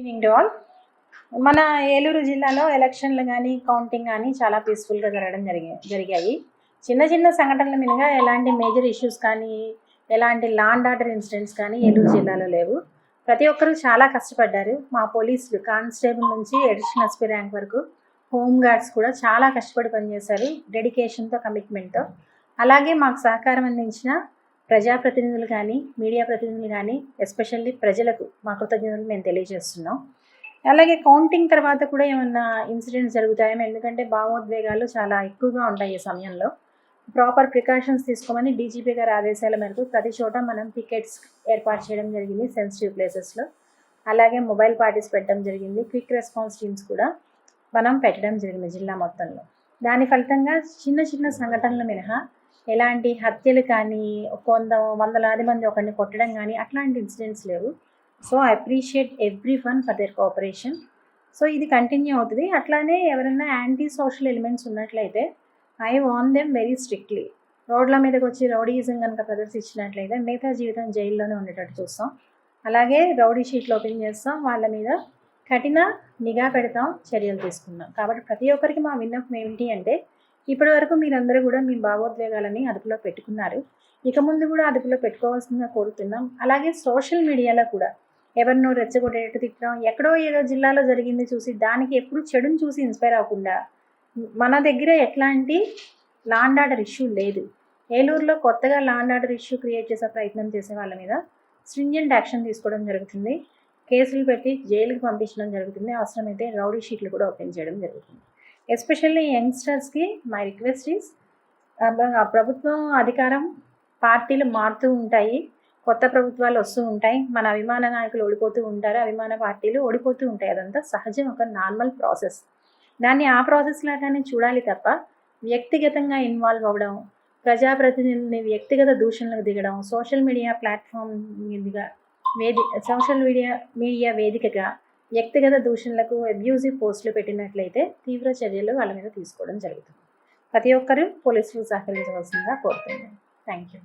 Evening to all. మన ఏలూరు జిల్లాలో ఎలక్షన్లు కానీ కౌంటింగ్ కానీ చాలా పీస్ఫుల్గా జరగడం జరిగాయి. చిన్న చిన్న సంఘటనల మీదుగా ఎలాంటి మేజర్ ఇష్యూస్ కానీ ఎలాంటి లా అండ్ ఆర్డర్ ఇన్సిడెంట్స్ కానీ ఏలూరు జిల్లాలో లేవు. ప్రతి ఒక్కరూ చాలా కష్టపడ్డారు. మా పోలీసులు కానిస్టేబుల్ నుంచి అడిషనల్ ఎస్పీ ర్యాంక్ వరకు హోమ్ గార్డ్స్ కూడా చాలా కష్టపడి పనిచేశారు, డెడికేషన్తో, కమిట్మెంట్తో. అలాగే మాకు సహకారం అందించిన ప్రజాప్రతినిధులు కానీ మీడియా ప్రతినిధులు కానీ ఎస్పెషల్లీ ప్రజలకు మా కృతజ్ఞతలు మేము తెలియజేస్తున్నాం. అలాగే కౌంటింగ్ తర్వాత కూడా ఏమన్నా ఇన్సిడెంట్స్ జరుగుతాయేమో, ఎందుకంటే భావోద్వేగాలు చాలా ఎక్కువగా ఉంటాయి ఈ సమయంలో. ప్రాపర్ ప్రికాషన్స్ తీసుకోమని డీజీపీ గారి ఆదేశాల మేరకు ప్రతి చోట మనం పికెట్స్ ఏర్పాటు చేయడం జరిగింది సెన్సిటివ్ ప్లేసెస్లో. అలాగే మొబైల్ పార్టీస్ పెట్టడం జరిగింది, క్విక్ రెస్పాన్స్ టీమ్స్ కూడా మనం పెట్టడం జరిగింది జిల్లా మొత్తంలో. దాని ఫలితంగా చిన్న చిన్న సంఘటనలు మినహా ఎలాంటి హత్యలు కానీ వందలాది మంది ఒకరిని కొట్టడం కానీ అట్లాంటి ఇన్సిడెంట్స్ లేవు. So I appreciate everyone for their cooperation. So ఇది కంటిన్యూ అవుతుంది. అట్లానే ఎవరైనా యాంటీ సోషల్ ఎలిమెంట్స్ ఉన్నట్లయితే I warn them very strictly. రోడ్ల మీదకి వచ్చి రౌడీయిజం కనుక ప్రదర్శించినట్లయితే మిగతా జీవితం జైల్లోనే ఉండేటట్టు చూస్తాం. అలాగే రౌడీ షీట్లు ఓపెన్ చేస్తాం, వాళ్ళ మీద కఠిన నిఘా పెడతాం, చర్యలు తీసుకుందాం. కాబట్టి ప్రతి ఒక్కరికి మా విన్నపం ఏమిటి అంటే, ఇప్పటి వరకు మీరందరూ కూడా మీ భావోద్వేగాలని అదుపులో పెట్టుకున్నారు, ఇక ముందు కూడా అదుపులో పెట్టుకోవాల్సిందిగా కోరుతున్నాం. అలాగే సోషల్ మీడియాలో కూడా ఎవరినో రెచ్చగొట్టేటట్టు తిట్టడం, ఎక్కడో ఏదో జిల్లాలో జరిగింది చూసి దానికి ఎప్పుడు చెడుని చూసి ఇన్స్పైర్ అవ్వకుండా, మన దగ్గర ఎట్లాంటి లా అండ్ ఆర్డర్ ఇష్యూ లేదు. ఏలూరులో కొత్తగా law and order issue create చేసే ప్రయత్నం చేసే వాళ్ళ మీద స్ట్రింజెంట్ యాక్షన్ తీసుకోవడం జరుగుతుంది, కేసులు పెట్టి జైలుకి పంపించడం జరుగుతుంది, అవసరమైతే రౌడీ షీట్లు కూడా ఓపెన్ చేయడం జరుగుతుంది. ఎస్పెషల్లీ యంగ్స్టర్స్కి మై రిక్వెస్ట్ ఈస్, ప్రభుత్వం అధికారం పార్టీలు మారుతూ ఉంటాయి, కొత్త ప్రభుత్వాలు వస్తూ ఉంటాయి, మన అభిమాన నాయకులు ఓడిపోతూ ఉంటారు, అభిమాన పార్టీలు ఓడిపోతూ ఉంటాయి. అదంతా సహజం, ఒక నార్మల్ ప్రాసెస్. దాన్ని ఆ ప్రాసెస్ లాగానే చూడాలి తప్ప వ్యక్తిగతంగా ఇన్వాల్వ్ అవ్వడం, ప్రజాప్రతినిధుల్ని వ్యక్తిగత దూషణలకు దిగడం, సోషల్ మీడియా ప్లాట్ఫామ్ మీదుగా సోషల్ మీడియా వేదికగా వ్యక్తిగత దూషణలకు అబ్యూజివ్ పోస్టులు పెట్టినట్లయితే తీవ్ర చర్యలు వాళ్ళ మీద తీసుకోవడం జరుగుతుంది. ప్రతి ఒక్కరూ పోలీసులు సహకరించవలసిందిగా కోరుతున్నాను. Thank you.